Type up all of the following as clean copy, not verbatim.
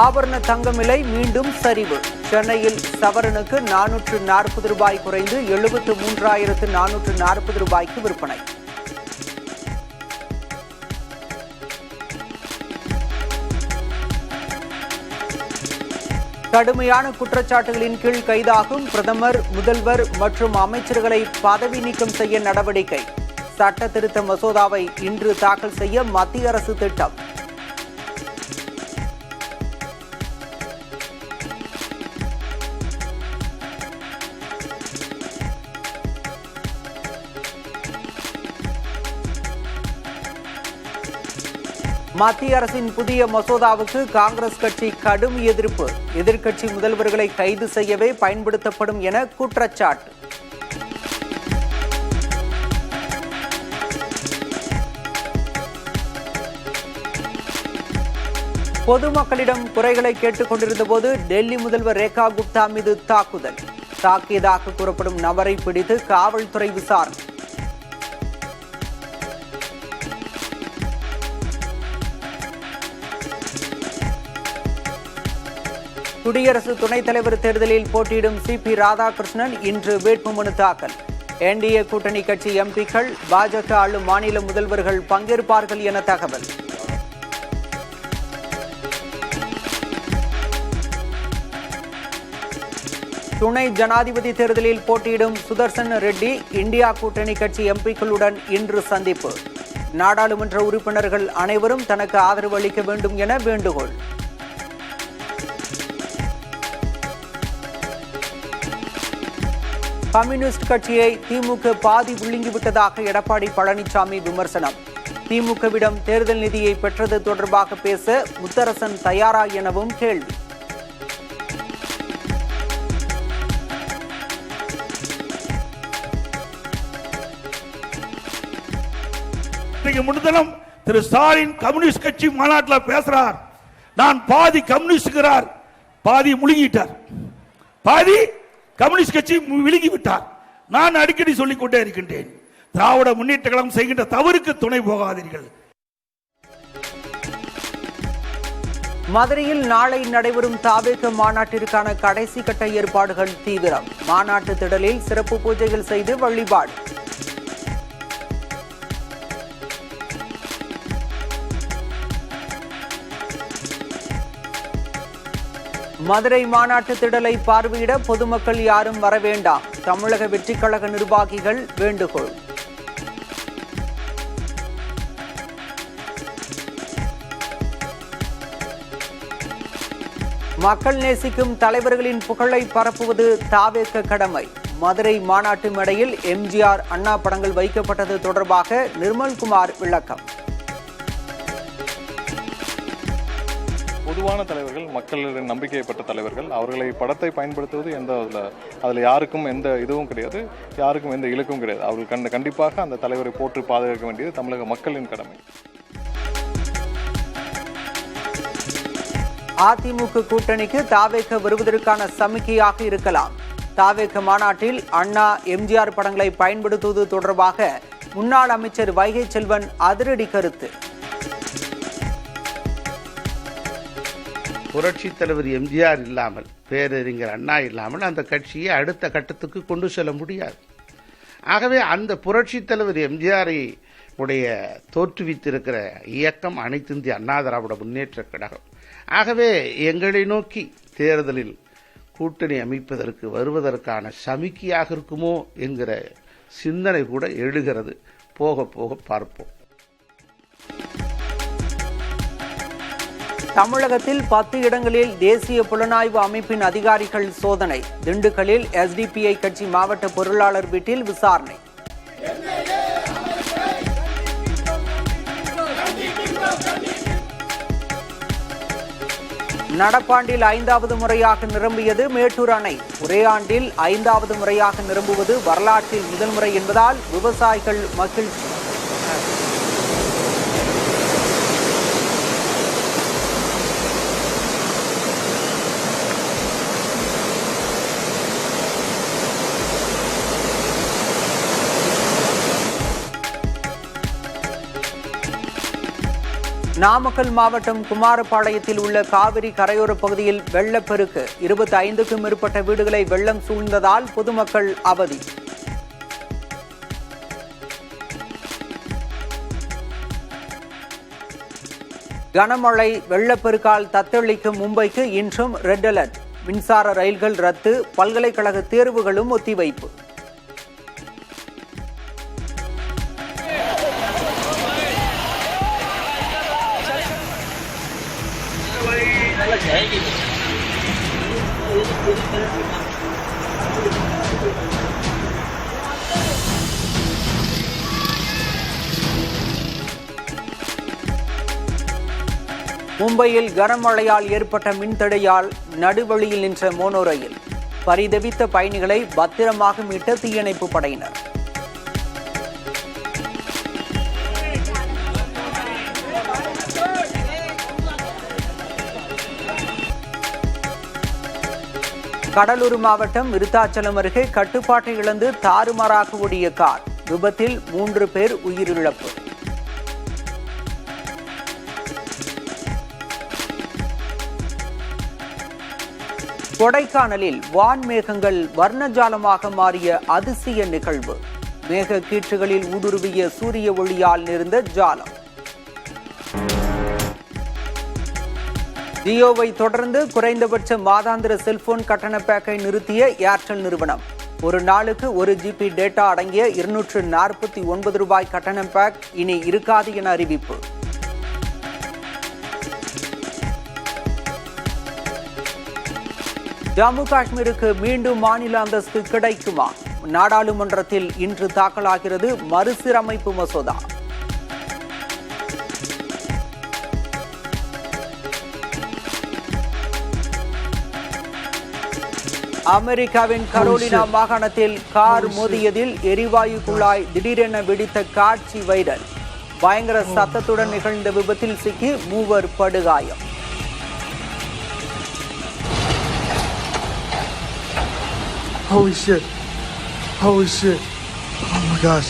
ஆபரண தங்கம் விலை மீண்டும் சரிவு. சென்னையில் சவரனுக்கு 440 ரூபாய் குறைந்து 73,440 ரூபாய்க்கு விற்பனை. கடுமையான குற்றச்சாட்டுகளின் கீழ் கைதாகும் பிரதமர், முதல்வர் மற்றும் அமைச்சர்களை பதவி நீக்கம் செய்ய நடவடிக்கை. சட்ட திருத்த மசோதாவை இன்று தாக்கல் செய்ய மத்திய அரசு திட்டம். மத்திய அரசின் புதிய மசோதாவுக்கு காங்கிரஸ் கட்சி கடும் எதிர்ப்பு. எதிர்க்கட்சி முதல்வர்களை கைது செய்யவே பயன்படுத்தப்படும் என குற்றச்சாட்டு. பொதுமக்களிடம் குறைகளை கேட்டுக் கொண்டிருந்த போது டெல்லி முதல்வர் ரேகா குப்தா மீது தாக்குதல். தாக்கியதாக கூறப்படும் நபரை பிடித்து காவல்துறை விசாரணை. குடியரசு துணைத் தலைவர் தேர்தலில் போட்டியிடும் சிபி ராதாகிருஷ்ணன் இன்று வேட்புமனு தாக்கல். என்டிஏ கூட்டணி கட்சி எம்பிக்கள், பாஜக ஆளும் மாநில முதல்வர்கள் பங்கேற்பார்கள் என தகவல். துணை ஜனாதிபதி தேர்தலில் போட்டியிடும் சுதர்சன் ரெட்டி இந்தியா கூட்டணி கட்சி எம்பிக்களுடன் இன்று சந்திப்பு. நாடாளுமன்ற உறுப்பினர்கள் அனைவரும் தனக்கு ஆதரவு அளிக்க வேண்டும் என வேண்டுகோள். கம்யூனிஸ்ட் கட்சியை திமுக பாதி விழுங்கிவிட்டதாக எடப்பாடி பழனிசாமி விமர்சனம். திமுகவிடம் தேர்தல் நிதியை பெற்றது தொடர்பாக பேச முத்தரசன் தயாரா எனவும் கேள்வி. முன்தினம் திரு ஸ்டாலின் கம்யூனிஸ்ட் கட்சி மாநாட்டில் பேசுறார். நான் பாதி கம்யூனிஸ்டுகிறார், பாதி முழுங்கிட்டார், பாதி கம்யூனிஸ்ட் கட்சி விழுங்கிவிட்டார். நான் அடிக்கடி சொல்லிக் கொண்டே இருக்கின்றேன், திராவிட முன்னேற்ற கழகம் செய்கின்ற தவறுக்கு துணை போகாதீர்கள். மதுரையில் நாளை நடைபெறும் தாவேக மாநாட்டிற்கான கடைசி கட்ட ஏற்பாடுகள் தீவிரம். மாநாட்டு திடலில் சிறப்பு பூஜைகள் செய்து வழிபாடு. மதுரை மாநாட்டு திடலை பார்வையிட பொதுமக்கள் யாரும் வர வேண்டாம். தமிழக வெற்றிக் கழக நிர்வாகிகள் வேண்டுகோள். மக்கள் நேசிக்கும் தலைவர்களின் புகழை பரப்புவது தாவேக கடமை. மதுரை மாநாட்டு மேடையில் எம்ஜிஆர், அண்ணா படங்கள் வைக்கப்பட்டது தொடர்பாக நிர்மல்குமார் விளக்கம். பொதுவான தலைவர்கள், மக்களின் நம்பிக்கை பெற்ற தலைவர்கள், அவர்களை படத்தை பயன்படுத்துவது அதில் யாருக்கும் எந்த இதுவும் கிடையாது, யாருக்கும் எந்த இலக்கும் கிடையாது. அவர்கள் கண்டிப்பாக அந்த தலைவரை போற்றி பாதுகாக்க வேண்டியது தமிழக மக்களின் கடமை. அதிமுக கூட்டணிக்கு தாவேக வருவதற்கான சமிக்கையாக இருக்கலாம். தாவேக மாநாட்டில் அண்ணா, எம்ஜிஆர் படங்களை பயன்படுத்துவது தொடர்பாக முன்னாள் அமைச்சர் வைகை செல்வன் அதிரடி கருத்து. புரட்சி தலைவர் எம்ஜிஆர் இல்லாமல், பேரறிஞர் அண்ணா இல்லாமல் அந்த கட்சியை அடுத்த கட்டத்துக்கு கொண்டு செல்ல முடியாது. ஆகவே அந்த புரட்சி தலைவர் எம்ஜிஆரை உடைய தோற்றுவித்திருக்கிற இயக்கம் அனைத்து இந்திய அண்ணா திராவிட முன்னேற்ற கழகம். ஆகவே எங்களை நோக்கி தேர்தலில் கூட்டணி அமைப்பதற்கு வருவதற்கான சமிக்கையாக இருக்குமோ என்கிற சிந்தனை கூட எழுகிறது. போக போக பார்ப்போம். தமிழகத்தில் 10 இடங்களில் தேசிய புலனாய்வு அமைப்பின் அதிகாரிகள் சோதனை. திண்டுக்கல்லில் எஸ்டிபிஐ கட்சி மாவட்ட பொருளாளர் வீட்டில் விசாரணை. நடப்பாண்டில் 5வது முறையாக நிரம்பியது மேட்டூர் அணை. ஒரே ஆண்டில் 5வது முறையாக நிரம்புவது வரலாற்றில் முதல் முறை என்பதால் விவசாயிகள் மகிழ்ச்சி. நாமக்கல் மாவட்டம் குமாரபாளையத்தில் உள்ள காவிரி கரையோர பகுதியில் வெள்ளப்பெருக்கு 25க்கும் மேற்பட்ட வீடுகளை வெள்ளம் சூழ்ந்ததால் பொதுமக்கள் அவதி. கனமழை வெள்ளப்பெருக்கால் தத்தளிக்கும் மும்பைக்கு இன்றும் ரெட் அலர்ட். மின்சார ரயில்கள் ரத்து, பல்கலைக்கழக தேர்வுகளும் ஒத்திவைப்பு. மும்பையில் கனமழையால் ஏற்பட்ட மின்தடையால் நடுவழியில் நின்ற மோனோ ரயில். பரிதவித்த பயணிகளை பத்திரமாக மீட்ட தீயணைப்பு படையினர். கடலூர் மாவட்டம் விருத்தாச்சலம் அருகே கட்டுப்பாட்டை இழந்து தாறுமாறாக ஓடிய கார் விபத்தில் 3 பேர் உயிரிழப்பு. கொடைக்கானலில் வான்மேகங்கள் வர்ணஜாலமாக மாறிய அதிசய நிகழ்வு. மேக கீற்றுகளில் ஊடுருவிய சூரிய ஒளியால் நிறைந்த ஜாலம். ஜியோவை தொடர்ந்து குறைந்தபட்ச மாதாந்திர செல்போன் கட்டண பேக்கை நிறுத்திய ஏர்டெல் நிறுவனம். ஒரு நாளுக்கு 1 GB டேட்டா அடங்கிய 249 ரூபாய் கட்டண பேக் இனி இருக்காது என அறிவிப்பு. ஜம்மு காஷ்மீருக்கு மீண்டும் மாநில அந்தஸ்து கிடைக்குமா? நாடாளுமன்றத்தில் இன்று தாக்கலாகிறது மறுசீரமைப்பு மசோதா. அமெரிக்காவின் கரோலினா மாகாணத்தில் கார் மோதியதில் எரிவாயு குழாய் திடீரென வெடித்த காட்சி வைரல். பயங்கர சத்தத்துடன் நிகழ்ந்த விபத்தில் சிக்கி 3 படுகாயம். Holy shit. Holy shit. Oh my gosh.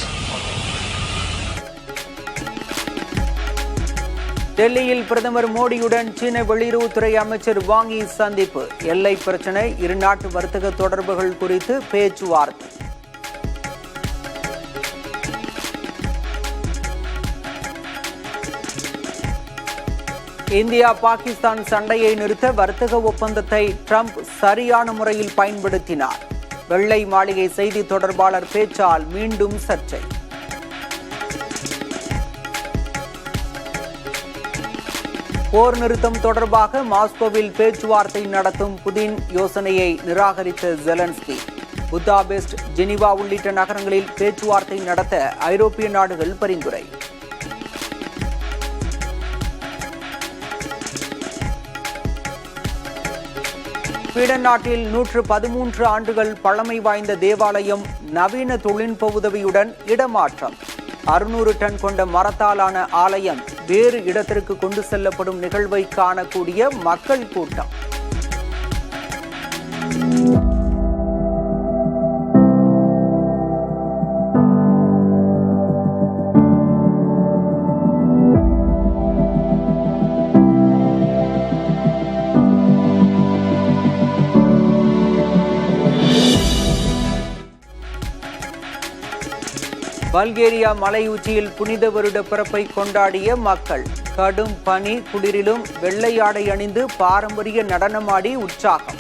டெல்லியில் பிரதமர் மோடியுடன் சீன வெளியுறவுத்துறை அமைச்சர் வாங் யி சந்திப்பு. எல்லை பிரச்சினை, இரு நாட்டு வர்த்தக தொடர்புகள் குறித்து பேச்சுவார்த்தை. இந்தியா பாகிஸ்தான் சண்டையை நிறுத்த வர்த்தக ஒப்பந்தத்தை ட்ரம்ப் சரியான முறையில் பயன்படுத்தினார். வெள்ளை மாளிகை செய்தி தொடர்பாளர் பேச்சால் மீண்டும் சர்ச்சை. போர் நிறுத்தம் தொடர்பாக மாஸ்கோவில் பேச்சுவார்த்தை நடத்தும் புதின் யோசனையை நிராகரித்த ஜெலன்ஸ்கி. புதாபெஸ்ட், ஜெனீவா உள்ளிட்ட நகரங்களில் பேச்சுவார்த்தை நடத்த ஐரோப்பிய நாடுகள் பரிந்துரை. ஸ்வீடன் நாட்டில் 113 ஆண்டுகள் பழமை வாய்ந்த தேவாலயம் நவீன தொழில்நுட்ப உதவியுடன் இடமாற்றம். 600 டன் கொண்ட மரத்தாலான ஆலயம் வேறு இடத்திற்கு கொண்டு செல்லப்படும் நிகழ்வை காணக்கூடிய மக்கள் கூட்டம். பல்கேரியா மலை உச்சியில் புனித வருட பிறப்பை கொண்டாடிய மக்கள். கடும் பனி குளிரிலும் வெள்ளை ஆடை அணிந்து பாரம்பரிய நடனமாடி உற்சாகம்.